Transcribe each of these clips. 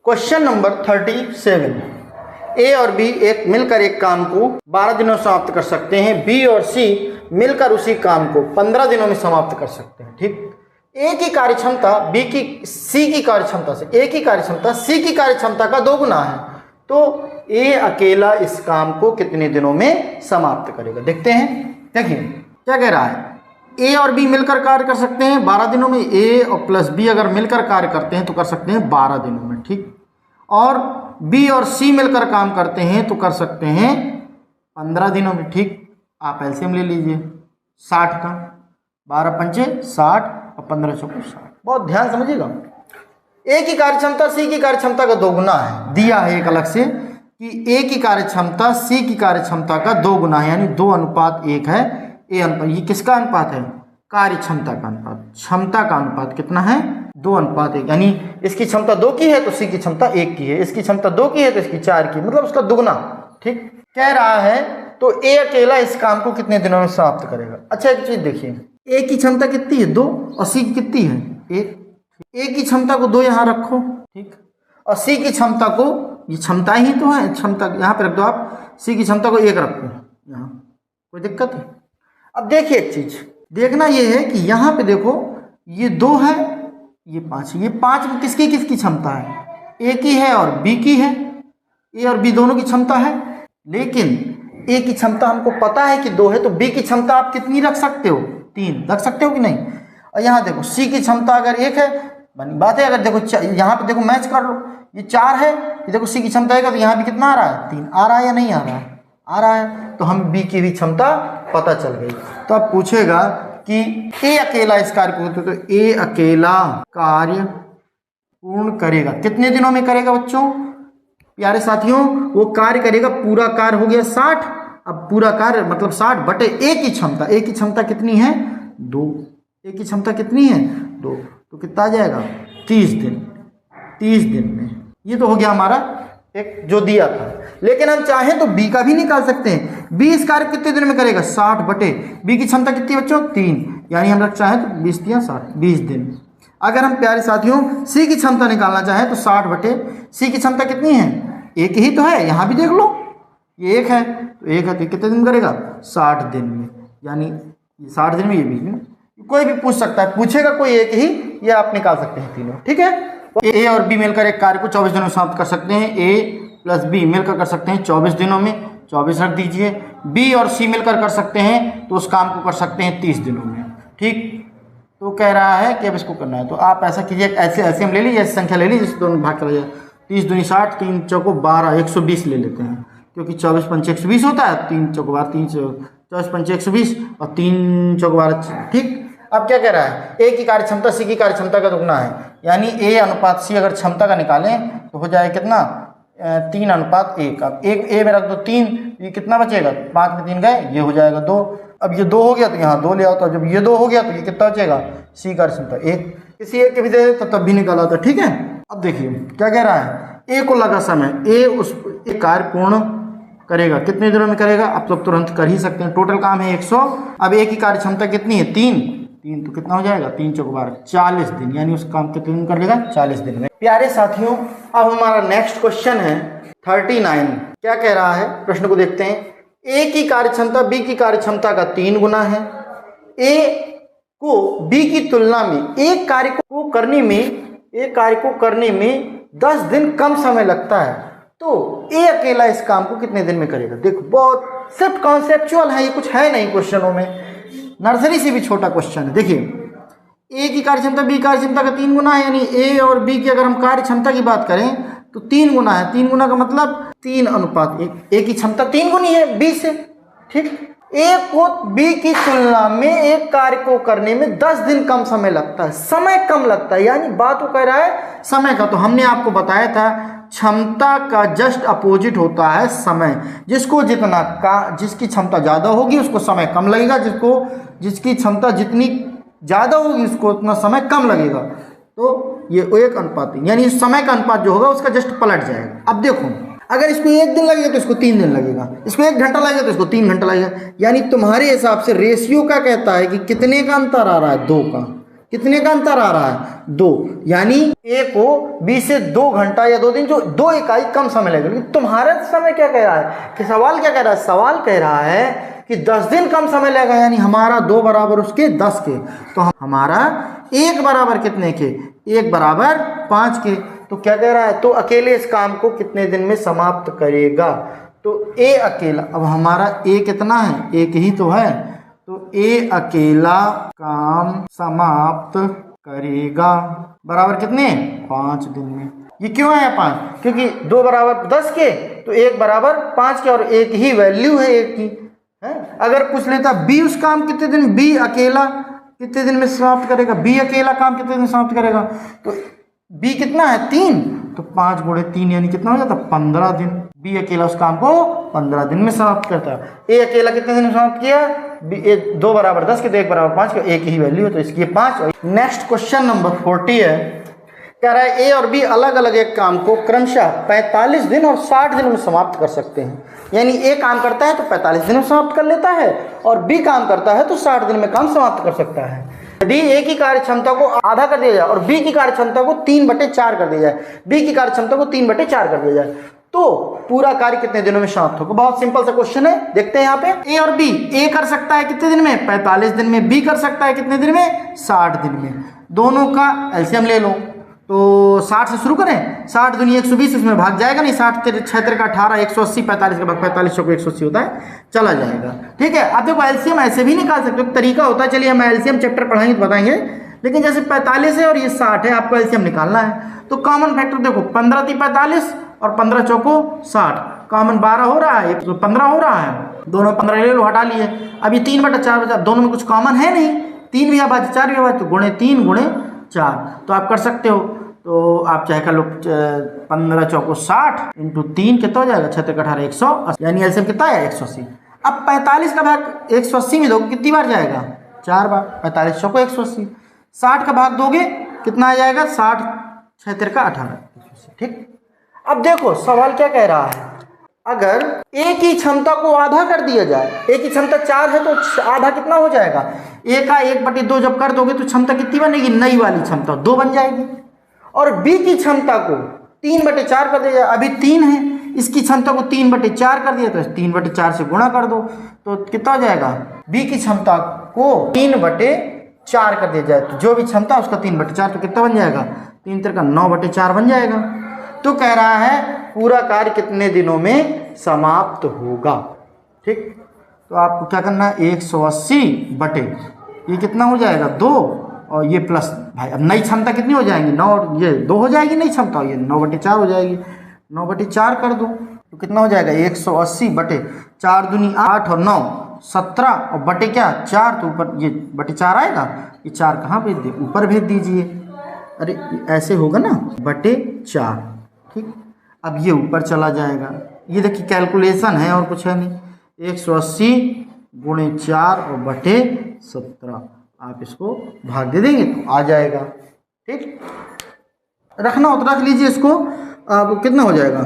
Question number 37। ए और B मिलकर एक काम को 12 दिनों में समाप्त कर सकते हैं। बी और सी मिलकर उसी काम को 15 दिनों में समाप्त कर सकते हैं। ठीक, ए की कार्यक्षमता बी की सी की कार्यक्षमता से, ए की कार्यक्षमता सी की कार्यक्षमता का 2 गुना है। तो ए अकेला इस काम को कितने दिनों में समाप्त करेगा, देखते हैं। देखिए क्या कह रहा है, ए और बी मिलकर कार्य कर सकते हैं 12 दिनों में। ए और प्लस बी अगर मिलकर कार्य करते हैं तो कर सकते हैं 12 दिनों में। ठीक, और बी और सी मिलकर काम करते हैं तो कर सकते हैं 15 दिनों में। ठीक, आप एलसीएम ले लीजिए 60 का, 12 पंचे 60 और 15 चौके 60। बहुत ध्यान समझिएगा, ए की कार्यक्षमता सी की कार्यक्षमता का 2 गुना है। दिया है एक अलग से कि ए की कार्यक्षमता सी की कार्यक्षमता का 2 गुना है, यानी 2:1 है। ए अनुपात, ये किसका अनुपात है, कार्यक्षमता का अनुपात। क्षमता का अनुपात कितना है, 2:1, यानी इसकी क्षमता 2 की है तो सी की क्षमता 1 की है, इसकी क्षमता 2 की है तो इसकी 4 की, मतलब उसका दुगना। ठीक, कह रहा है तो ए अकेला इस काम को कितने दिनों में समाप्त करेगा। अच्छा एक चीज देखिए, ए की क्षमता कितनी है 2 और सी की कितनी है 1। ए की क्षमता को 2 यहाँ रखो, ठीक, और सी की क्षमता को, ये क्षमता ही तो है, क्षमता यहाँ पे रख दो आप, सी की क्षमता को 1 रखो यहाँ, कोई दिक्कत है। अब देखिए एक चीज देखना ये है कि यहाँ पे देखो ये 2 है, ये 5 है। ये 5 में किसकी किसकी क्षमता है, ए की है और बी की है। ए और बी दोनों की क्षमता है, लेकिन ए की क्षमता हमको पता है कि 2 है, तो बी की क्षमता आप कितनी रख सकते हो, 3 रख सकते हो कि नहीं। और यहाँ देखो सी की क्षमता अगर 1 है, बनी बात है। अगर देखो यहाँ पे देखो मैच कर लो, ये 4 है, ये देखो सी की क्षमता 1 है, तो यहाँ भी कितना आ रहा है 3 आ रहा है या नहीं आ रहा है, आ रहा है। तो हम बी की भी क्षमता पता चल गई। तो अब पूछेगा कि ए अकेला इस कार्य को, तो ए अकेला कार्य पूर्ण करेगा कितने दिनों में करेगा बच्चों, प्यारे साथियों। वो कार्य करेगा, पूरा कार्य हो गया 60। अब पूरा कार्य मतलब 60 बटे ए की क्षमता। ए की क्षमता कितनी है 2, ए की क्षमता कितनी है 2, तो कितना आ जाएगा 30 दिन। 30 दिन में ये तो हो गया हमारा एक जो दिया था। लेकिन हम चाहें तो बी का भी निकाल सकते हैं। बी इस कार्य कितने दिन में करेगा 60 बटे, बी की क्षमता कितनी है बच्चों 3, यानी हम लोग चाहें तो 20 दिया 60, 20 दिन। अगर हम प्यारे साथियों सी की क्षमता निकालना चाहें तो 60 बटे, सी की क्षमता कितनी है 1 ही तो है, यहाँ भी देख लो ये 1 है, तो 1 है तो कितने दिन करेगा 60 दिन में, यानी 60 दिन में ये 20 दिन। कोई भी पूछ सकता है, पूछेगा कोई एक ही, ये आप निकाल सकते हैं तीनों। ठीक है, ए और बी मिलकर एक कार्य को 24 दिनों में समाप्त कर सकते हैं। ए प्लस बी मिलकर कर सकते हैं 24 दिनों में, 24 रख दीजिए। बी और सी मिलकर कर सकते हैं तो उस काम को कर सकते हैं 30 दिनों में। ठीक, तो कह रहा है कि अब इसको करना है, तो आप ऐसा कीजिए, ऐसे हम ले लीजिए, ऐसी संख्या ले लीजिए जिससे दोनों भाग चला जाए। 30 दूनी 60, 3 चौको 12, 120 ले लेते हैं, क्योंकि 24 पंचे 120 होता है, 3 चौको 12, 24 पंचे 120 और 3 चौको 12। ठीक, अब क्या कह रहा है, ए की कार्यक्षमता सी की कार्यक्षमता का दुगना है, यानी ए अनुपात सी अगर क्षमता का निकालें तो हो जाए कितना 3:1। अब एक ए में रख दो 3, ये कितना बचेगा 5 में 3 गए, ये हो जाएगा 2। अब ये 2 हो गया तो यहाँ 2 ले आओ, तो जब ये 2 हो गया तो ये कितना बचेगा सी कार्यक्षमता 1। किसी एक के भी दे तो तब भी निकाला था। ठीक है, अब देखिए क्या कह रहा है, ए को लगा समय, ए उस कार्य पूर्ण करेगा कितने दिनों में करेगा, आप लोग तुरंत कर ही सकते हैं। टोटल काम है 100। अब ए की कार्य क्षमता कितनी है 3 तो कितना हो जाएगा 3 चौको 12, 40 दिन, यानी उस काम कितने दिन कर लेगा 40 दिन में। प्यारे साथियों, अब हमारा नेक्स्ट क्वेश्चन है 39। क्या कह रहा है, प्रश्न को देखते हैं। ए की कार्यक्षमता बी की कार्यक्षमता का 3 गुना है। ए को बी की तुलना में एक कार्य को करने में 10 दिन कम समय लगता है, तो ए अकेला इस काम को कितने दिन में करेगा। देखो बहुत सिर्फ कॉन्सेप्चुअल है, ये कुछ है नहीं क्वेश्चनों में, नर्सरी से भी छोटा क्वेश्चन है। देखिए ए की कार्यक्षमता बी कार्यक्षमता का 3 गुना है, यानी ए और बी की अगर हम कार्य क्षमता की बात करें तो 3 गुना है। 3 गुना का मतलब 3:1। ए की क्षमता 3 गुनी है बी से। ठीक, ए को बी की तुलना में एक कार्य को करने में 10 दिन कम समय लगता है, समय कम लगता है, यानी बात वो कह रहा है समय का। तो हमने आपको बताया था क्षमता का जस्ट अपोजिट होता है समय। जिसकी क्षमता ज़्यादा होगी उसको समय कम लगेगा, जिसकी क्षमता जितनी ज़्यादा होगी उसको उतना समय कम लगेगा। तो ये 1:3, यानी समय का अनुपात जो होगा उसका जस्ट पलट जाएगा। अब देखो, अगर इसको 1 दिन लगेगा तो इसको 3 दिन लगेगा, इसको 1 घंटा लगेगा तो इसको 3 घंटा लगेगा, यानी तुम्हारे हिसाब से रेशियो का कहता है कि कितने का अंतर आ रहा है 2 का। कितने का अंतर आ रहा है? 2। यानी ए को बी से 2 घंटा या 2 दिन, जो 2 इकाई कम समय लगेगा। लेकिन तुम्हारा समय क्या कह रहा है कि सवाल क्या कह रहा है? सवाल कह रहा है कि 10 दिन कम समय लगेगा, यानी हमारा 2 बराबर उसके 10 के, तो हमारा 1 बराबर कितने के? 1 बराबर 5 के। तो क्या कह रहा है? तो अकेले इस काम को कितने दिन में समाप्त करेगा? तो ए अकेला, अब हमारा ए कितना है? एक ही तो है, तो ए अकेला काम समाप्त करेगा बराबर कितने? 5 दिन में। ये क्यों है 5? क्योंकि 2 बराबर 10 के, तो 1 बराबर 5 के, और एक ही वैल्यू है एक की है। अगर पूछ लेता बी उस काम कितने दिन, बी अकेला कितने दिन में समाप्त करेगा, बी अकेला काम कितने दिन में समाप्त करेगा, तो बी कितना है? 3, तो 5 गुणे 3 यानी कितना हो जाता? 15 दिन। बी अकेला उस काम को 15 दिन में समाप्त करता है। ए अकेला कितने दिन में समाप्त किया? 2 बराबर 10 के, तो 1 बराबर 5 के, एक ही वैल्यू है, तो इसकी 5। नेक्स्ट क्वेश्चन नंबर 40 है, कह रहा है ए और बी अलग अलग एक काम को क्रमशः 45 दिन और 60 दिन में समाप्त कर सकते हैं। यानी ए काम करता है तो 45 दिन में समाप्त कर लेता है, और बी काम करता है तो 60 दिन में काम समाप्त कर सकता है। यदि ए की कार्य क्षमता को आधा कर दिया जाए और बी की कार्य क्षमता को 3/4 कर दिया जाए, बी की कार्य क्षमता को 3/4 कर दिया जाए, तो पूरा कार्य कितने दिनों में समाप्त होगा? बहुत सिंपल सा क्वेश्चन है, देखते हैं यहाँ पे। ए और बी, ए कर सकता है कितने दिन में? 45 दिन में। बी कर सकता है कितने दिन में? 60 दिन में। दोनों का एलसीएम ले लो, तो 60 से शुरू करें। 60 दूनी 120, इसमें भाग जाएगा नहीं। 60 6 का 18, 180, 45 का भाग 45 को 180 होता है, चला जाएगा। ठीक है, अब देखो एलसीएम ऐसे भी निकाल सकते हो, तरीका होता है। चलिए हम एलसीएम चैप्टर पढ़ाएंगे तो बताएंगे, लेकिन जैसे 45 है और ये 60 है, आपको एलसीएम निकालना है। तो कॉमन फैक्टर देखो, 15 × 45 और 15 × 4 = 60, कॉमन 12 हो रहा है, 15 हो रहा है, दोनों 15 ले लो, हटा लिए। अब ये 3/4 बचा, दोनों में कुछ कॉमन है नहीं, 3 भी आबाद 4 भी आबाद, तो गुणे 3 गुणे 4, तो आप कर सकते हो। तो आप चाहे कर लो 15 × 4 = 60 × 3 कितना हो जाएगा? 6 × 18 180, यानी एलसीएम कितना है? 180। अब 45 का भाग 180 में दोगे कितनी बार जाएगा? 4 बार। 45 × 4 = 180। 60 का भाग दोगे कितना आ जाएगा? 60 6 × 13 = 18। ठीक, अब देखो सवाल क्या कह रहा है, अगर ए की क्षमता को आधा कर दिया जाए, ए की क्षमता 4 है तो आधा कितना हो जाएगा? ए का 1/2 जब कर दोगे तो क्षमता कितनी बनेगी? नई वाली क्षमता 2 बन जाएगी। और बी की क्षमता को 3/4 कर दिया, अभी 3 है, इसकी क्षमता को 3/4 कर दिया, तो 3/4 से गुणा कर दो, तो कितना हो जाएगा? बी की क्षमता को 3/4 कर दिया जाए, तो जो भी क्षमता उसका 3/4, तो कितना बन जाएगा? 3 × 3 = 9/4 बन जाएगा। तो कह रहा है पूरा कार्य कितने दिनों में समाप्त होगा? ठीक, तो आपको क्या करना है? 180 बटे ये कितना हो जाएगा? 2, और ये प्लस भाई, अब नई क्षमता कितनी हो जाएंगी? 9, ये 2 हो जाएगी नई क्षमता, ये 9/4 हो जाएगी। 9/4 कर दो तो कितना हो जाएगा? 180 बटे 4 दूनी 8 और 9 17, और बटे क्या? 4, तो ऊपर ये बटे 4 आएगा, ये 4 कहाँ भेज दे? ऊपर भेज दीजिए। अरे ऐसे होगा ना, बटे 4। ठीक, अब ये ऊपर चला जाएगा। ये देखिए कैलकुलेशन है और कुछ है नहीं। 180 × 4 और बटे 17, आप इसको भाग दे देंगे तो आ जाएगा। ठीक, रखना हो तो रख लीजिए इसको। अब कितना हो जाएगा?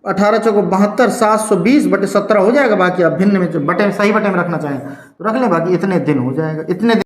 18 × 4 = 72, 720 बटे 17 हो जाएगा। बाकी आप भिन्न में बटे, सही बटे में रखना चाहें तो रख लें, बाकी इतने दिन हो जाएगा। इतने दिन